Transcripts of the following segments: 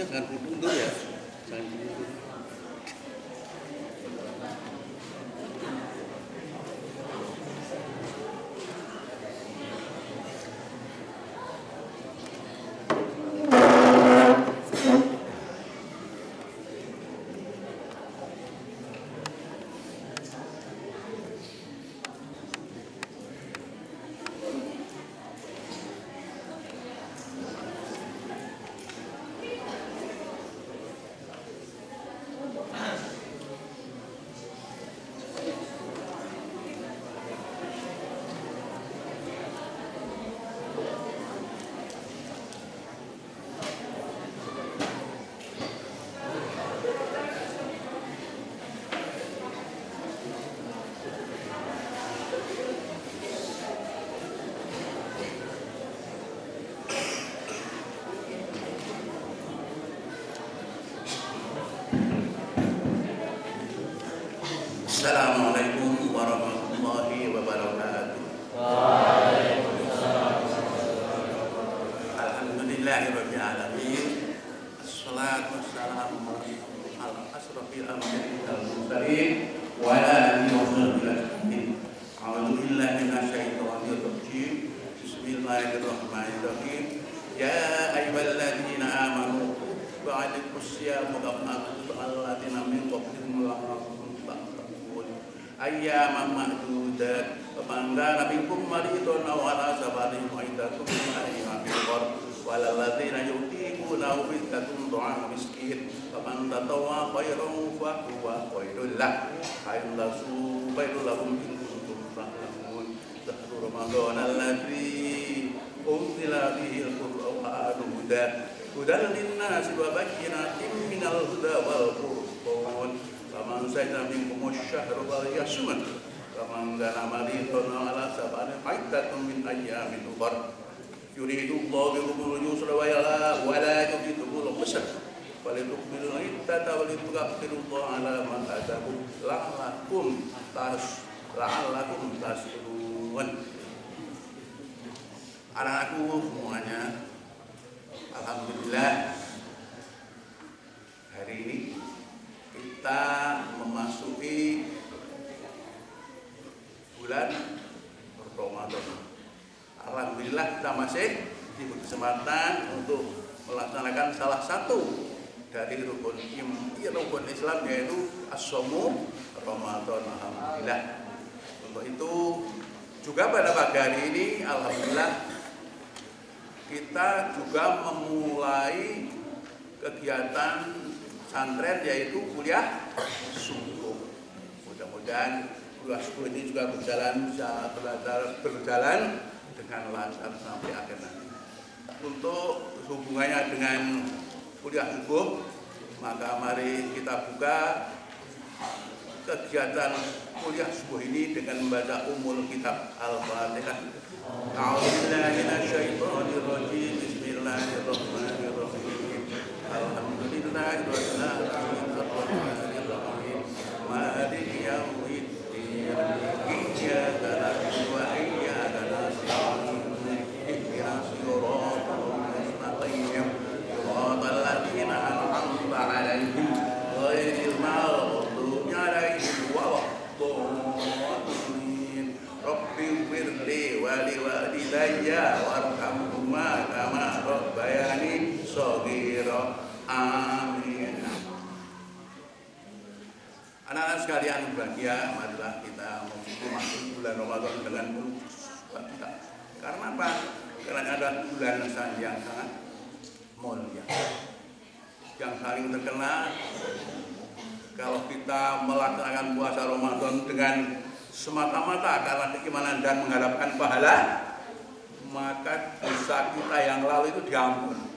Lampunya jangan mundur ya. Jangan mundur. Assalamualaikum warahmatullahi wabarakatuh. Waalaikumsalam. Alhamdulillahirabbil alamin. Assalatu wassalamu ala asrofil anbiya'i wal mursalin wa ala alihi wa sahbihi ajma'in. A'udzu billahi minasyaitonir rajim. Bismillahirrahmanirrahim. Ya ayyuhalladzina amanu ba'dikus siyam kama alladziina min qablikum la'allakum ayyaman ma'dudat faman kana minkum maridun aw ala safarin fa iddatun min ayyamin ukhra walal ladzina yutiqunahu fidyatun ta'amu miskin faman tatawwa khairan fa huwa khairul lahu khairul lahum in kuntum ta'lamun. Syahrul ramadan alladzi unzila fihi al-qur'anu hudan lin-nasi wa bayyinatin minal huda wal furqan. Faman syahida minkum asy-syahra falyasumhu faman kana maridan aw ala safarin fa iddatun min ayyamin ukhra yuridullahu bikumul yusra wa la yuridul usra walitukmilul iddata walitukabbirullaha ala ma hadakum la'allakum tashkurun. Anak-anakku semuanya, alhamdulillah hari ini kita memasuki bulan Ramadan. Alhamdulillah kita masih diberi kesempatan untuk melaksanakan salah satu dari rukun Islam, yaitu as-shaum Ramadan. Alhamdulillah. Untuk itu juga pada pagi hari ini alhamdulillah kita juga memulai kegiatan pesantren yaitu kuliah subuh. Mudah-mudahan kuliah subuh ini juga berjalan dengan lancar sampai akhir nanti. Untuk hubungannya dengan kuliah subuh, maka mari kita buka kegiatan kuliah subuh ini dengan membaca Ummul Kitab Al-Fatihah. A'udzubillahi minasyaitonir rajim. Bismillahirrahmanirrahim. Alhamdulillahirabbil alamin. Maliki yaumiddin. Iyyaka na'budu wa iyyaka nasta'in. Ihdinas siratal mustaqim. Siratal ladzina an'amta 'alaihim ghairil maghdubi 'alaihim waladdallin. Rabbighfirli wa liwalidayya warhamhuma kama rabbayani shaghira. Amin. Anak-anak sekalian berbahagia, marilah kita memasuki bulan Ramadan dengan penuh sukacita. Karena apa? Karena ada bulan yang sangat mulia, yang saling terkenal. Kalau kita melaksanakan puasa Ramadan dengan semata-mata karena keimanan dan mengharapkan pahala, maka dosa kita yang lalu itu diampuni.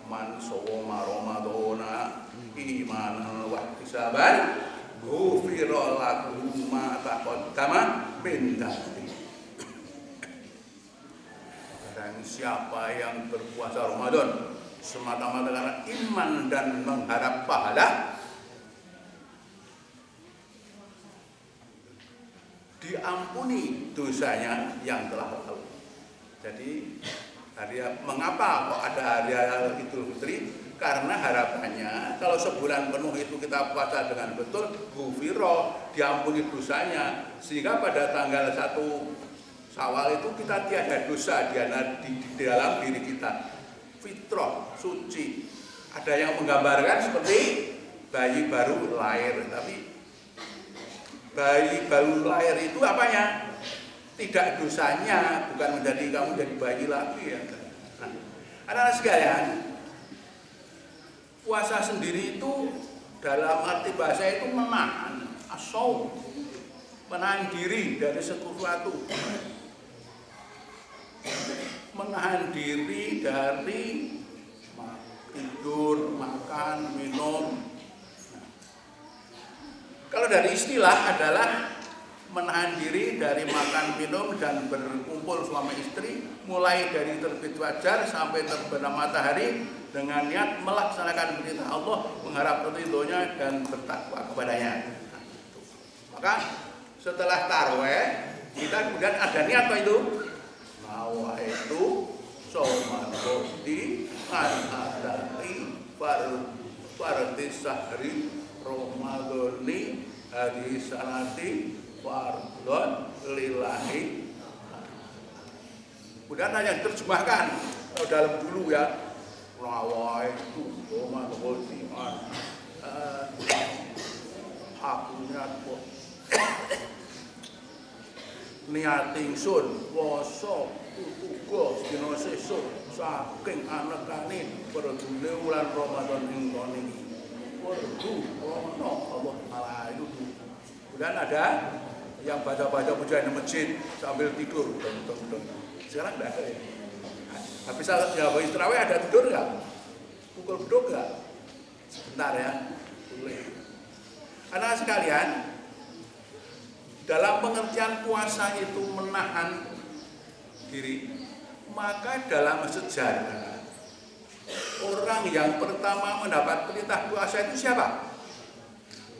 Man shoma ramadhana imanan wa ihtisaban ghufira lahu ma taqaddama min dhanbi. Dan siapa yang berpuasa Ramadan semata-mata karena iman dan mengharap pahala, diampuni dosanya yang telah lalu. Jadi mengapa kok ada hari Idul Fitri? Karena harapannya kalau sebulan penuh itu kita puasa dengan betul, ghufiro, diampuni dosanya, sehingga pada tanggal 1 Syawal itu kita tiada dosa di dalam diri kita. Fitrah, suci. Ada yang menggambarkan seperti bayi baru lahir, tapi bayi baru lahir itu apanya? Tidak dosanya, bukan menjadi kamu jadi bayi lagi ya. Nah, anak-anak sekalian, puasa sendiri itu dalam arti bahasa itu menahan asal, menahan diri dari sesuatu, menahan diri dari tidur, makan, minum. Nah, kalau dari istilah adalah menahan diri dari makan, minum, dan berkumpul suami istri mulai dari terbit fajar sampai terbenam matahari dengan niat melaksanakan perintah Allah, mengharap ridhonya dan bertakwa kepadanya. Nah, maka setelah tarweh kita kemudian ada niat apa itu? Nawa itu somadoti an-adai fardi sahri Ramadhani hari sanati fardhon lillahi. Kemudian hanya diterjemahkan dalam dulu ya. Nawa itu somadoti haknya niat ingsun poso uga dina sesuk saking anekane perdune wulan Ramadan ing kono iki. Werdu ono Allah Taala itu. Kemudian ada yang baca-baca pujian di masjid sambil tidur. Sekarang enggak ada ya. Habis salat Jawa Istirahat ada tidur enggak? Pukul beduk enggak? Sebentar ya. Boleh. Anak sekalian, dalam pengertian puasa itu menahan diri, maka dalam sejarah orang yang pertama mendapat perintah puasa itu siapa?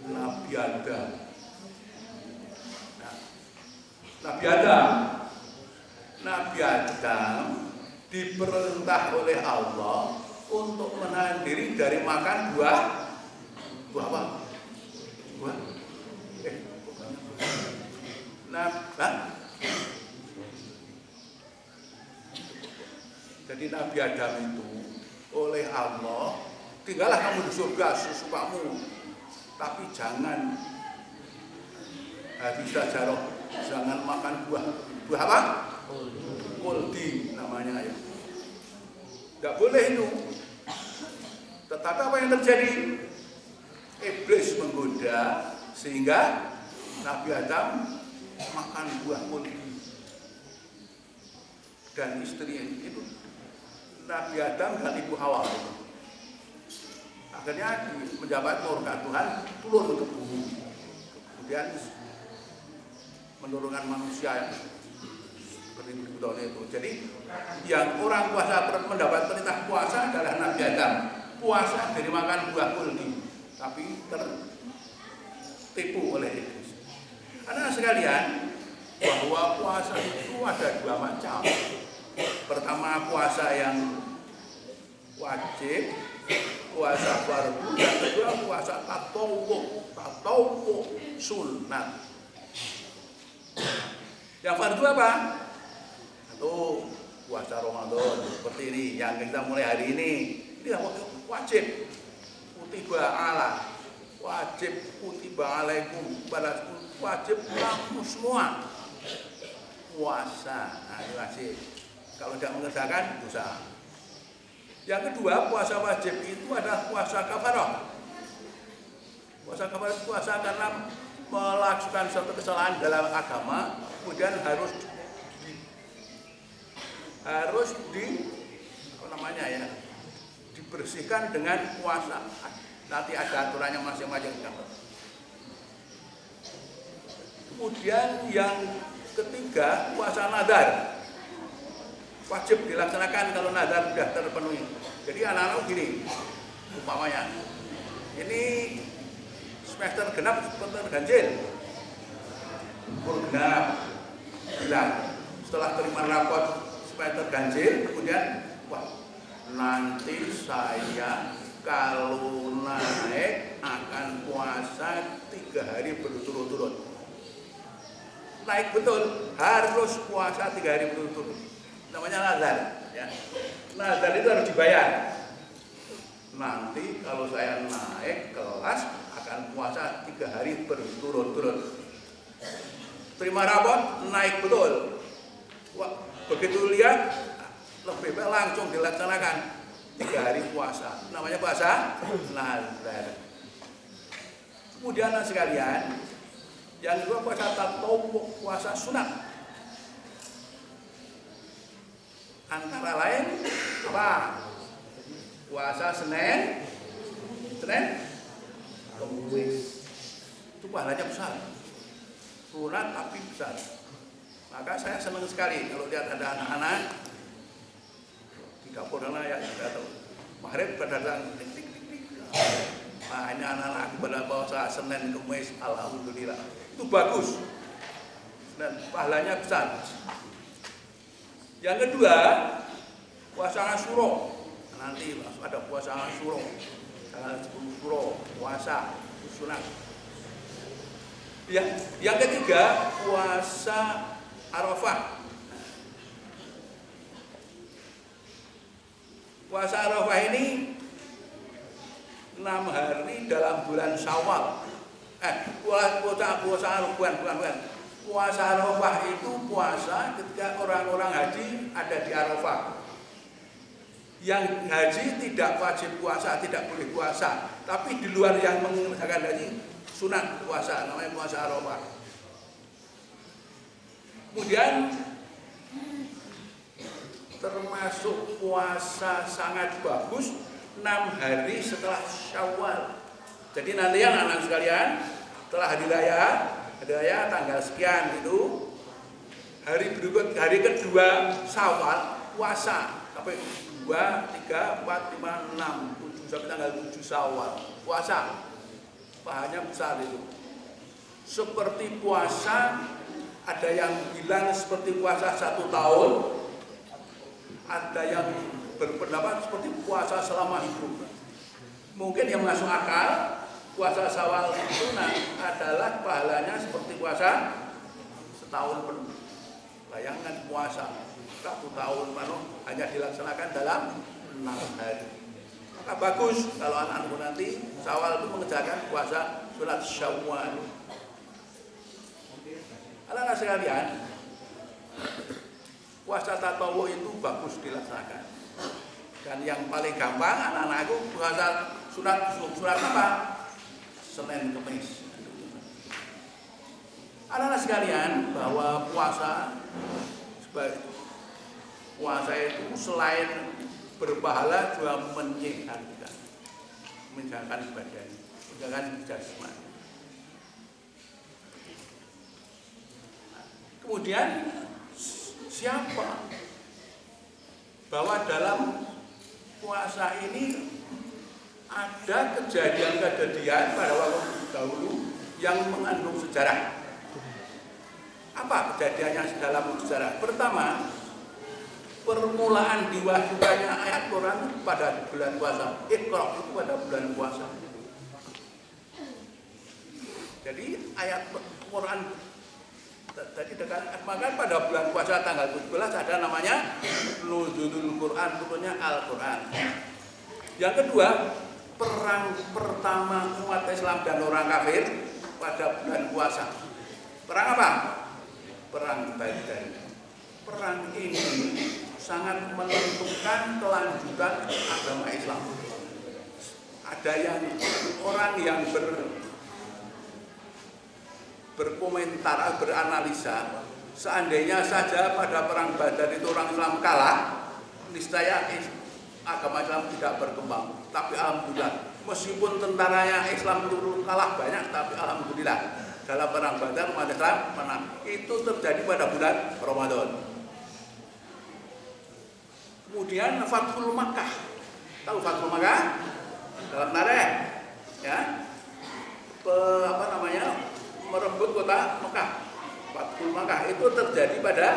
Nabi Adam. Nabi Adam. Nabi Adam diperintah oleh Allah untuk menahan diri dari makan buah apa? Buah? Jadi Nabi Adam itu oleh Allah, tinggallah kamu di surga sesukamu, tapi jangan habis sajaroh, jangan makan buah apa? Kuldi namanya ya. Tidak boleh itu. Tetapi apa yang terjadi? Iblis menggoda sehingga Nabi Adam makan buah kuldi. Dan istri itu Nabi Adam dan Ibu Hawa. Akhirnya menjabat murka Tuhan turun ke bumi. Kemudian menurunkan manusia beribu-ribu tahun itu. Jadi yang orang puasa mendapat perintah puasa adalah Nabi Adam. Puasa dari makan buah kuldi, tapi tertipu oleh iblis. Anak sekalian, bahwa puasa itu ada dua macam. Pertama puasa yang wajib, puasa fardu, yang kedua puasa tatawwu sunat. Yang fardu apa? Itu puasa Ramadan seperti ini yang kita mulai hari ini. Ini wajib kutiba ala, wajib kutiba alaikum, wajib kamu semua puasa. Nah, ini wajib. Kalau tidak mengerjakan dosa. Yang kedua, puasa wajib itu adalah puasa kafarah. Puasa kafarah itu puasa karena melakukan suatu kesalahan dalam agama, kemudian harus dibersihkan dengan puasa. Nanti ada aturannya masing-masing. Kemudian yang ketiga, puasa nadar. Wajib dilaksanakan kalau nadar sudah terpenuhi. Jadi anak-anak gini, umpamanya, ini semester genap, semester ganjil, genap, bilang setelah terima rapot semester ganjil, kemudian wah nanti saya kalau naik akan puasa 3 hari berturut-turut. Naik betul, harus puasa 3 hari berturut-turut. Namanya nazar. Ya. Nazar itu harus dibayar. Nanti kalau saya naik kelas akan puasa 3 hari berturut-turut. Terima rapot, naik betul. Wah, begitu lihat, lebih baik langsung dilaksanakan 3 hari puasa. Namanya puasa nazar. Kemudian sekalian, yang kedua puasa tatawwu, puasa sunat. Antara lain apa? Puasa Senin, Kamis. Itu pahalanya besar. Sunat tapi besar. Maka saya senang sekali kalau lihat ada anak-anak di dapur sana ya sudah tahu. Maghrib pada datang tik tik tik tik. Nah, ini anak-anak pada puasa Senin, Kamis, alhamdulillah. Itu bagus. Dan pahalanya besar. Yang kedua, puasa Asyura. Nanti ada puasa Asyura. Tanggal 10 Syuro, puasa sunat. Yang ketiga, puasa Arafah. Puasa Arafah ini 6 hari dalam bulan Syawal. Puasa Arafah itu puasa ketika orang-orang haji ada di Arafah. Yang haji tidak wajib puasa, tidak boleh puasa. Tapi di luar yang mengerjakan haji sunat puasa, namanya puasa Arafah. Kemudian termasuk puasa sangat bagus 6 hari setelah Syawal. Jadi nanti anak-anak sekalian, setelah hari raya tanggal sekian itu, hari berikut, hari kedua Syawal puasa sampai 2, 3, 4, 5, 6, 7 sampai tanggal 7 Syawal puasa. Pahalanya besar itu. Seperti puasa, ada yang bilang seperti puasa 1 tahun, ada yang berpendapat seperti puasa selama hidup. Mungkin yang masuk akal, puasa Syawal itu adalah pahalanya seperti puasa setahun penuh. Bayangkan puasa 1 tahun penuh hanya dilaksanakan dalam 6 hari. Maka bagus kalau anak-anakku nanti Syawal itu mengerjakan puasa sholat Syawal. Anak-anak sekalian, puasa tatawwu itu bagus dilaksanakan. Dan yang paling gampang anak-anakku puasa sunat apa? Senin Kamis. Anak-anak sekalian, bahwa puasa itu selain berpahala juga menyehatkan, menjaga badan, menjaga jasmani. Kemudian siapa bahwa dalam puasa ini ada kejadian-kejadian pada waktu dahulu yang mengandung sejarah. Apa kejadiannya dalam sejarah? Pertama, permulaan diwahyukannya ayat Quran pada bulan puasa. Iqra itu pada bulan puasa. Jadi ayat Quran tadi maka pada bulan puasa tanggal 17 ada namanya Nuzulul Quran, turunnya Al-Quran. Yang kedua, perang pertama umat Islam dan orang kafir pada bulan puasa. Perang apa? Perang Badar. Perang ini sangat menentukan kelanjutan agama Islam. Ada yang orang yang berkomentar, beranalisa, seandainya saja pada perang Badar itu orang Islam kalah, niscaya agama Islam tidak berkembang. Tapi alhamdulillah, meskipun tentaranya Islam turun kalah banyak, tapi alhamdulillah dalam perang Badar umat Islam menang. Itu terjadi pada bulan Ramadan. Kemudian Fathul Makkah. Tahu Fathul Makkah? Dalam tarik, ya. Merebut kota Mekah. Fathul Makkah itu terjadi pada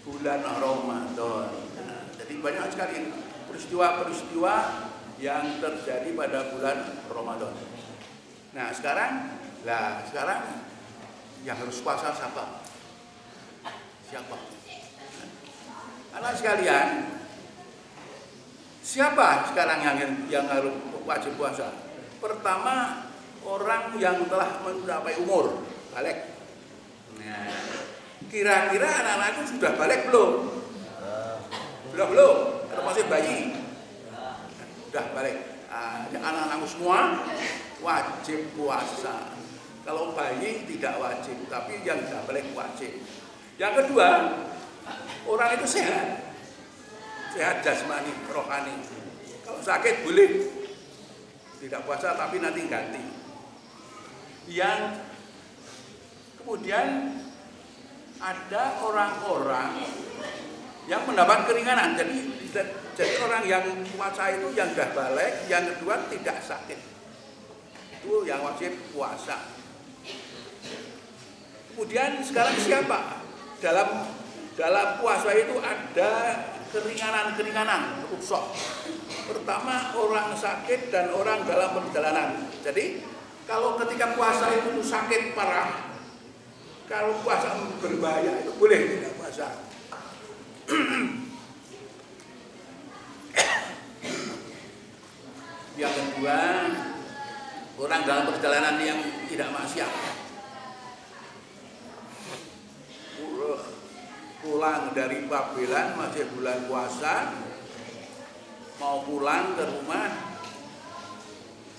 bulan Ramadan. Nah, jadi banyak sekali peristiwa-peristiwa yang terjadi pada bulan Ramadan. Nah sekarang yang harus puasa siapa? Anak sekalian, siapa sekarang yang harus wajib puasa? Pertama, orang yang telah mencapai umur balik. Nah, kira-kira anak-anakku sudah balik belum? Belum. Atau masih bayi? Sudah balik. Anak-anakku semua wajib puasa. Kalau bayi tidak wajib, tapi yang sudah balik wajib. Yang kedua, orang itu sehat jasmani, rohani. Kalau sakit boleh tidak puasa, tapi nanti ganti. Yang kemudian ada orang-orang yang mendapat keringanan. Jadi orang yang puasa itu yang sudah balik, yang kedua tidak sakit. Itu yang wajib puasa. Kemudian sekarang siapa? Dalam puasa itu ada keringanan-keringanan, rukhsah. Pertama, orang sakit dan orang dalam perjalanan. Jadi kalau ketika puasa itu sakit parah, kalau puasa berbahaya itu boleh tidak puasa. Yang kedua, orang dalam perjalanan yang tidak maksiat. Pulang dari Babelan masih bulan puasa, mau pulang ke rumah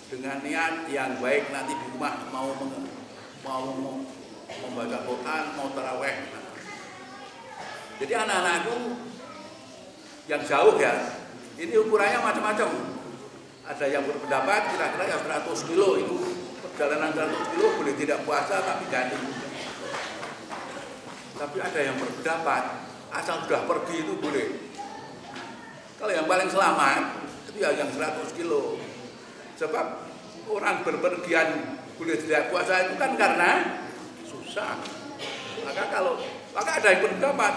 dengan niat yang baik, nanti di rumah mau membaca Quran, mau taraweh. Jadi anak-anakku yang jauh ya, ini ukurannya macam-macam. Ada yang berpendapat kira-kira yang 100 kilo itu perjalanan 100 kilo boleh tidak puasa tapi ganti. Tapi ada yang berpendapat asal sudah pergi itu boleh. Kalau yang paling selamat itu ya yang 100 kilo. Sebab orang berpergian boleh tidak puasa itu kan karena susah. Maka ada yang berpendapat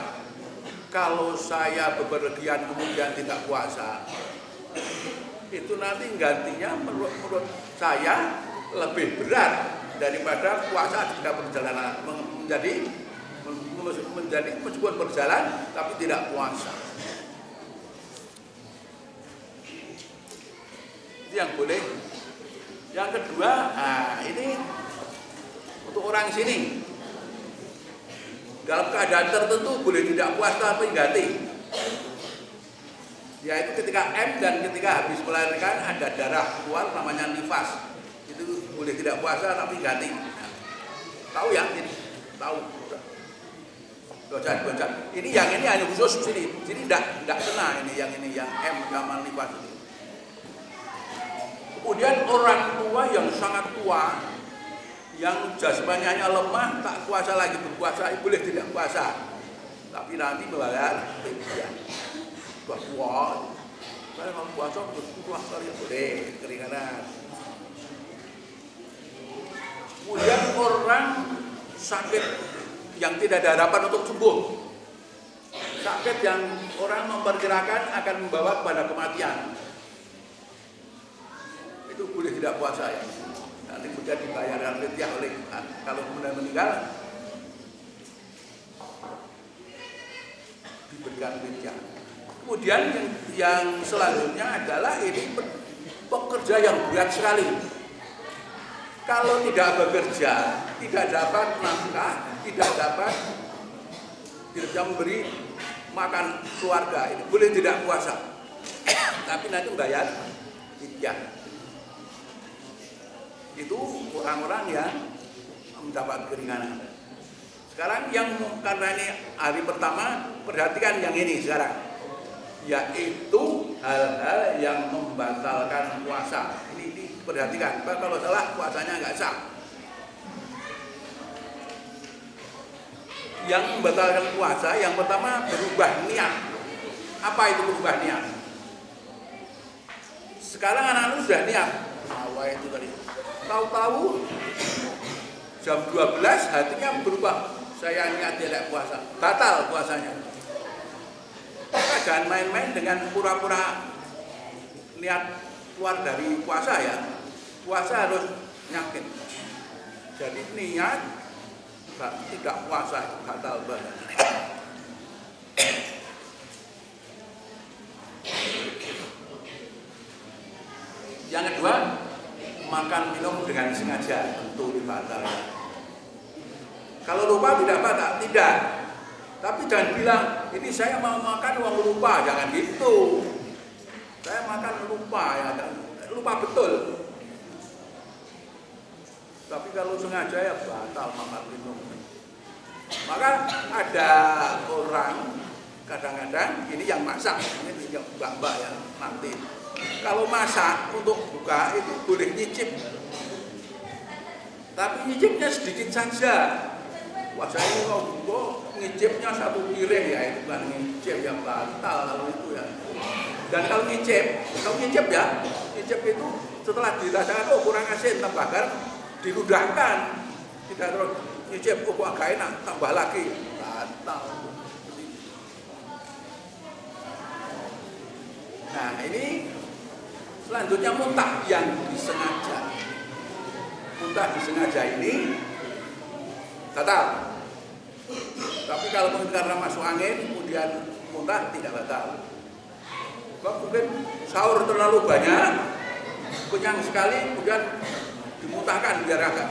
kalau saya bepergian kemudian tidak puasa, itu nanti gantinya menurut saya lebih berat daripada puasa tidak berjalanan, menjadi meskipun berjalan tapi tidak puasa. Itu yang boleh. Yang kedua, ini untuk orang sini dalam keadaan tertentu boleh tidak puasa tapi ganti. Yaitu ketika M dan ketika habis melahirkan ada darah keluar namanya nifas. Itu boleh tidak puasa tapi ganti. Tahu ya? Ini tahu. Bocan. Ini yang ini hanya khusus sini. Jadi tidak kena ini yang M sama nifas ini. Kemudian orang tua yang sangat tua, yang jasmaninya lemah, tak puasa lagi berpuasa, boleh tidak puasa. Tapi nanti membayar fidyah. Bahwa saya kalau puasa berpuasa kali boleh keringanan. Kemudian orang sakit yang tidak ada harapan untuk sembuh, sakit yang orang memperkirakan akan membawa kepada kematian, itu boleh tidak puasa ya. Nanti kemudian dibayar fidyah oleh kalau kemudian meninggal diberikan fidyah. Kemudian yang selanjutnya adalah ini pekerja yang berat sekali. Kalau tidak bekerja, tidak dapat nafkah, tidak memberi makan keluarga, ini boleh tidak puasa. Tapi nanti membayar fidyah. Itu orang-orang yang mendapat keringanan. Sekarang yang karena ini hari pertama, perhatikan yang ini sekarang, yaitu hal-hal yang membatalkan puasa. Ini perhatikan, kalau salah puasanya nggak sah. Yang membatalkan puasa, yang pertama berubah niat. Apa itu berubah niat? Sekarang anak-anak sudah niat, awal itu tadi. Tahu-tahu jam 12 hatinya berubah, saya niat tidak puasa, batal puasanya. Maka jangan main-main dengan pura-pura niat keluar dari puasa ya, puasa harus yakin. Jadi niat tidak puasa batal badan. Yang kedua, makan minum dengan sengaja tentu batal. Kalau lupa tidak batal, tidak. Tapi jangan bilang ini saya mau makan uang lupa, jangan gitu. Saya makan lupa ya, lupa betul. Tapi kalau sengaja ya batal makan minum. Maka ada orang kadang-kadang ini yang masak, ini yang mbak-mbak ya nanti. Kalau masak untuk buka itu boleh nyicip, tapi nyicipnya sedikit saja. Wah saya ini mau buka nyicipnya 1 piring ya, itu kan nyicip yang batal kalau itu ya. Dan kalau nyicip ya, nyicip itu setelah dirasakan oh kurang asin, tambahkan, diludahkan, tidak terus nyicip oh agak enak, tambah lagi, batal. Nah ini selanjutnya muntah yang disengaja. Muntah disengaja ini batal. Tapi kalau mungkin karena masuk angin kemudian muntah tidak batal. Mungkin sahur terlalu banyak, kenyang sekali, kemudian dimuntahkan biar agak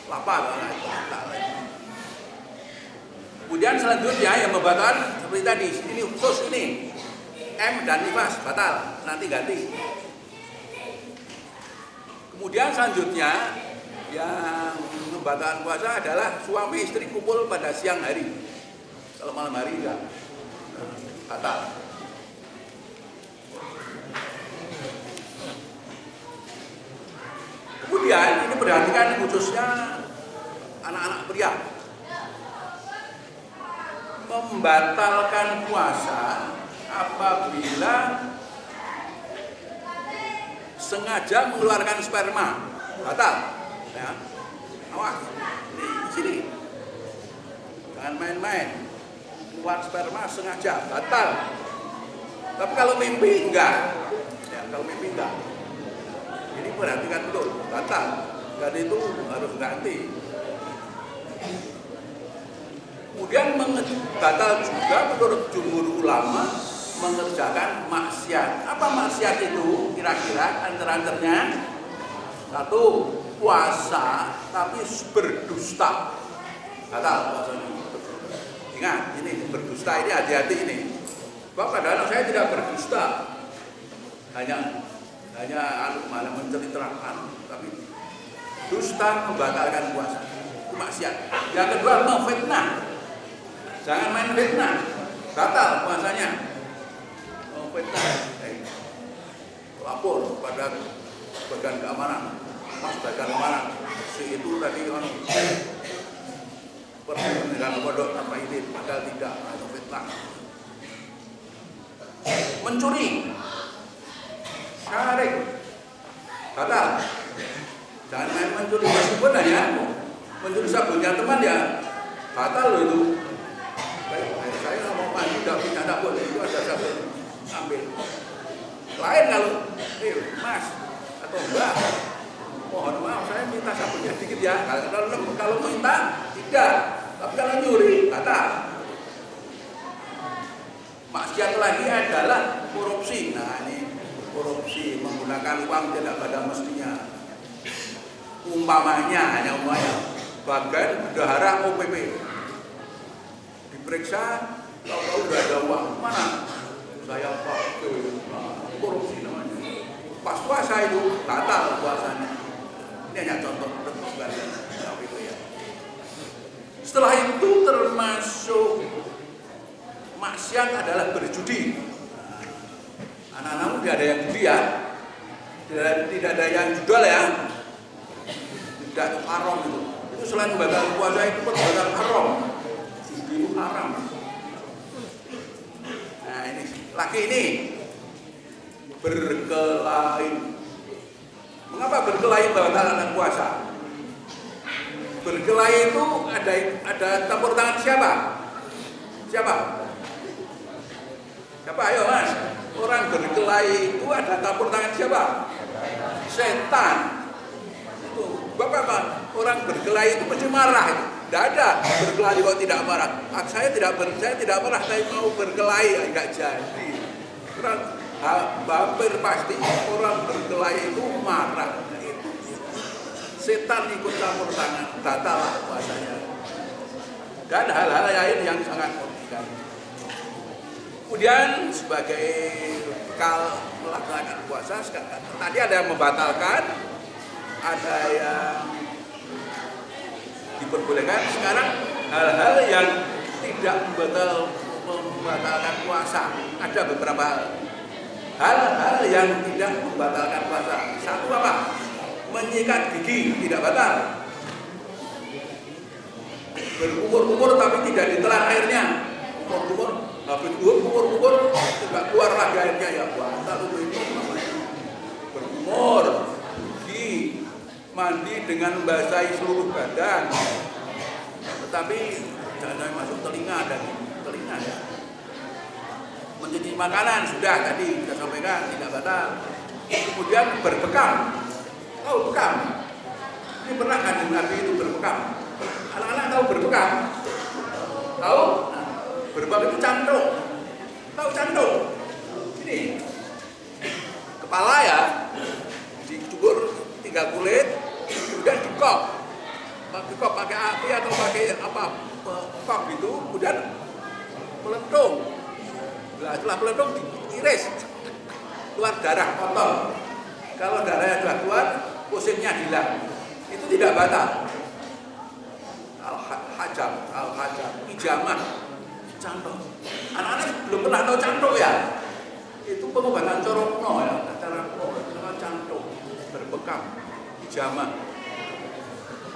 lapar. Kemudian selanjutnya yang membatalkan seperti tadi, ini khusus ini M dan nifas batal, nanti ganti. Kemudian selanjutnya yang membatalkan puasa adalah suami istri kumpul pada siang hari. Kalau malam hari enggak batal. Kemudian ini perhatikan khususnya anak-anak pria. Membatalkan puasa apabila sengaja mengeluarkan sperma, batal. Ya. Awas, di sini. Jangan main-main. Keluar sperma sengaja, batal. Tapi kalau mimpi enggak. Ya, kalau mimpi enggak. Ini perhatikan betul, batal. Dan itu harus ganti. Kemudian batal juga menurut jumhur ulama mengerjakan maksiat. Apa maksiat itu? Kira-kira antar-antarnya satu, puasa tapi berdusta. Batal puasanya. Ingat, ini berdusta ini hati-hati ini. Padahal saya tidak berdusta. Hanya malah menceritakan, tapi dusta membatalkan puasa. Itu maksiat. Yang kedua, memfitnah. Jangan main fitnah. Batal puasanya. Memfitnah. Lapor pada bagian keamanan. Mas bagian keamanan. Si itu tadi orang pergi dengan pondok apa ini, padahal tidak. Memfitnah. Mencuri. Syarik, batal. Jangan main mencuri meskipun hanya mencuri sabunnya teman ya, batal loh itu. Saya nggak mau mandi, tidak punya sabun, itu ada sabun, ambil. Lain kalau, mas atau mbak, mohon maaf saya minta sabunnya dikit ya. Kalau minta tidak, tapi kalau nyuri batal. Maksiat lagi adalah korupsi. Nah ini. Korupsi menggunakan uang tidak pada mestinya. Umpamanya hanya bagian bendahara OPP diperiksa, kalau udah ada uang mana? Saya pakai korupsi namanya. Pas puasa itu batal puasanya. Ini hanya contoh OPP ya. Setelah itu termasuk maksiat adalah berjudi. Anak-anak tidak ada yang judi ya, tidak ada yang judol ya, tidak haram itu. Itu selain batal puasa itu perbuatan haram, judi itu haram. Nah ini laki ini berkelahi. Mengapa berkelahi batal puasa? Berkelahi itu ada campur tangan siapa? Siapa? Siapa? Ayo mas. orang berkelahi itu ada campur tangan siapa? Setan. Itu Bapak, orang berkelahi itu mesti marah itu. Tidak ada berkelahi kok tidak marah. Saya tidak marah, saya mau berkelahi enggak jadi. Hampir pasti orang berkelahi itu marah. Setan ikut campur tangan, batal puasanya. Dan hal-hal lain yang sangat komplikan. Kemudian sebagai bekal melaksanakan puasa, tadi ada yang membatalkan, ada yang diperbolehkan. Sekarang hal-hal yang tidak membatalkan puasa, ada beberapa hal yang tidak membatalkan puasa. Satu apa? Menyikat gigi tidak batal. Berkumur-kumur tapi tidak ditelan airnya. Kumur-kumur, habis kumur-kumur tidak keluar lagi airnya, ya batal itu namanya. Berkumur, gigi, mandi dengan membasahi seluruh badan. Tetapi jangan masuk telinga dan telinga ya. Mencuci makanan sudah tadi kita sampaikan tidak batal. Kemudian berbekam. Tahu bekam? Ini pernah kan Nabi itu berbekam? Anak-anak tahu berbekam? Tahu? Berbekam itu cantuk. Tahu cantuk? Ini kepala ya, dicukur tinggal kulit, kemudian dikop. Dikop pakai api atau pakai apa? Kop itu, kemudian melentung. Setelah melentung diiris, keluar darah kotor. Kalau darahnya sudah keluar, pusingnya hilang. Itu tidak batal. Al-hajam, hijamah, cantuk. Anak-anak belum pernah tahu cantuk ya. Itu pengobatan corokno ya, cara cantuk, berbekam, hijamah.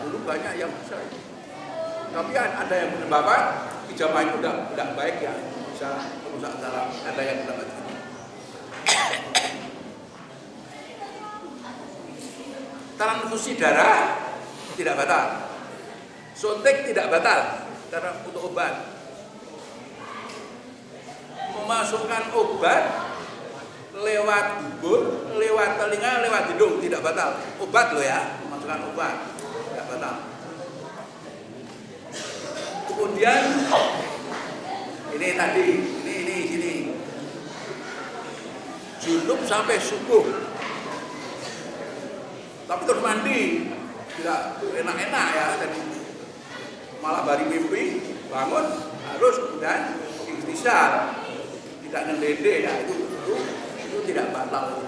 Dulu banyak yang bisa. Tapi ada yang berpendapat hijamah itu tidak baik ya, bisa merusak saraf. Ada yang berpendapat. Transfusi darah tidak batal, suntik tidak batal karena untuk obat. Memasukkan obat lewat dubur, lewat telinga, lewat hidung tidak batal. Obat loh ya, memasukkan obat tidak batal. Kemudian ini tadi, ini junub sampai subuh. Tapi terus mandi tidak enak-enak ya, dan malah bari mimpi bangun harus kemudian ikhtisar, tidak ngedede ya, itu tidak batal.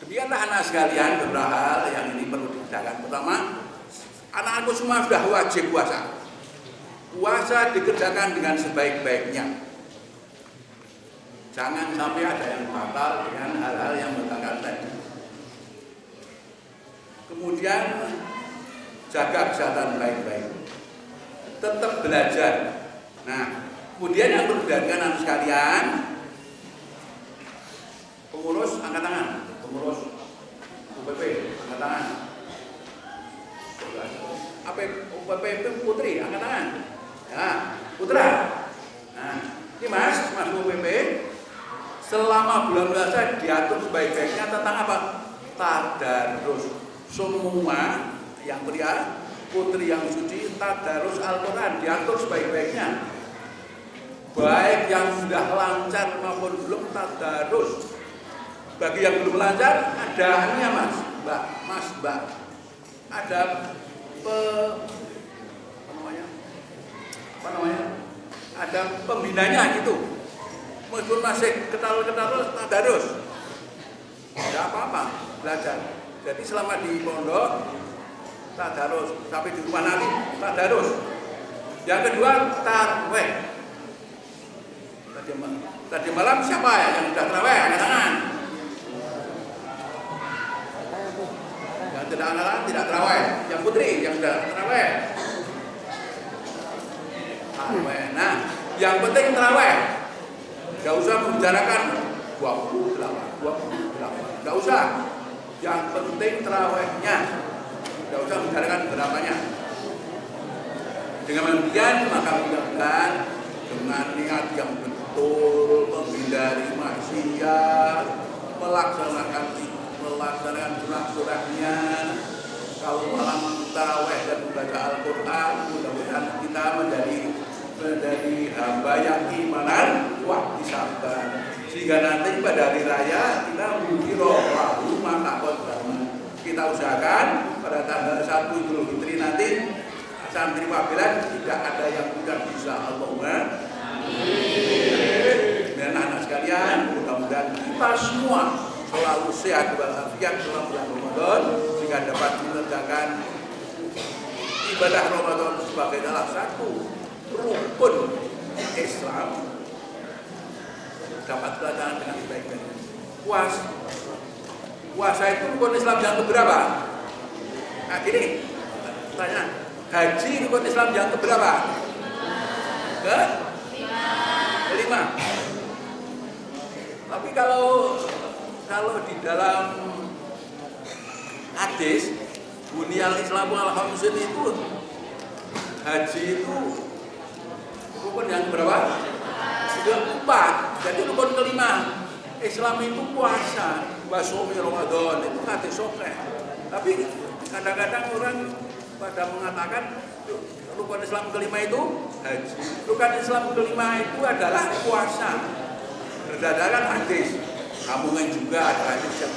Demikianlah anak sekalian beberapa hal yang ini perlu dibedakan. Pertama, anak-anakku semua sudah wajib puasa. Puasa dikerjakan dengan sebaik-baiknya. Jangan sampai ada yang batal dengan hal-hal yang membatalkan tadi. Kemudian jaga kesehatan baik-baik. Tetap belajar. Nah, kemudian yang perlu diperhatikan anak sekalian, pengurus angkat tangan, pengurus UPP angkat tangan. UPP itu putri angkat tangan. Ya, putra. Nah, ini Mas UPP, selama bulan puasa diatur sebaik-baiknya tentang apa? Tadarus. Semua yang pria, putri yang suci, tadarus Al-Quran diatur sebaik-baiknya. Baik yang sudah lancar maupun belum tadarus. Bagi yang belum lancar, ada hanya Mas, Mbak. Ada ada pembinanya gitu. Meskipun masih ketal-ketal tadarus, tidak apa-apa belajar. Jadi selama di pondok tadarus, sampai di rumah nanti tadarus. Yang kedua tarawih. Tadi malam siapa ya yang sudah tarawih? Angkat tangan. Yang tidak tarawih. Yang putri yang sudah tarawih. Nah, yang penting tarawih. Gak usah membicarakan 28, 28. Gak usah. Yang penting tarawihnya. Tidak usah membicarakan berapanya. Dengan demikian maka mudah-mudahan dengan niat yang betul, menghindari maksiat, melaksanakan surah-surahnya, kalau malam tarawih dan membaca Al-Quran, mudah-mudahan kita menjadi hamba yang imanan, wah disabar. Sehingga nanti pada hari raya kita mengkirau maka kita usahakan pada tanggal 1 Idul Fitri nanti santri wabilan tidak ada yang tidak bisa. Allahumma dan anak sekalian, mudah-mudahan kita semua selalu sehat walafiat selama bulan Ramadan sehingga dapat mengerjakan ibadah Ramadan sebagai salah satu rukun Islam, dapat dilaksanakan dengan baik-baik. Puasa itu rukun Islam yang keberapa? Nah gini, tanya, haji rukun Islam yang keberapa? Kelima. Tapi kalau di dalam hadis Bunyal Islamu ala khamsin itu haji itu rukun yang berapa? Sudah 4. Jadi rukun kelima Islam itu puasa, wasomi Ramadan itu hadis sahih. Tapi kadang-kadang orang pada mengatakan rukun Islam kelima itu haji. Rukun Islam kelima itu adalah puasa. Berdasarkan hadis. Kamu kan juga ada hadis yang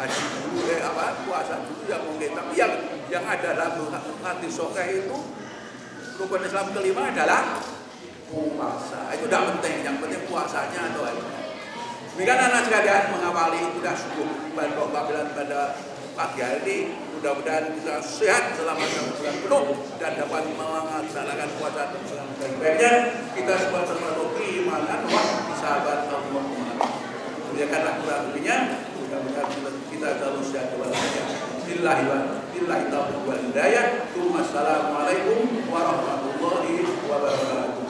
haji dulu, puasa dulu yang mungkin. Tapi yang ada dalam hadis sahih itu rukun Islam kelima adalah puasa. Itu tidak penting. Yang penting puasanya atau demikian anak sekalian mengawali sudah subuh pada pagi hari ini. Mudah-mudahan kita sehat selama 1 bulan penuh dan dapat melaksanakan puasa dengan baik-baiknya. Kita semua termasuk keimanan, sahabat Allah. Karena kurang lebihnya, mudah-mudahan kita selalu sehat walafiat. Billahi taufiq wal hidayah. Wassalamualaikum warahmatullahi wabarakatuh.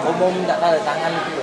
Umum tak tanda tangan itu.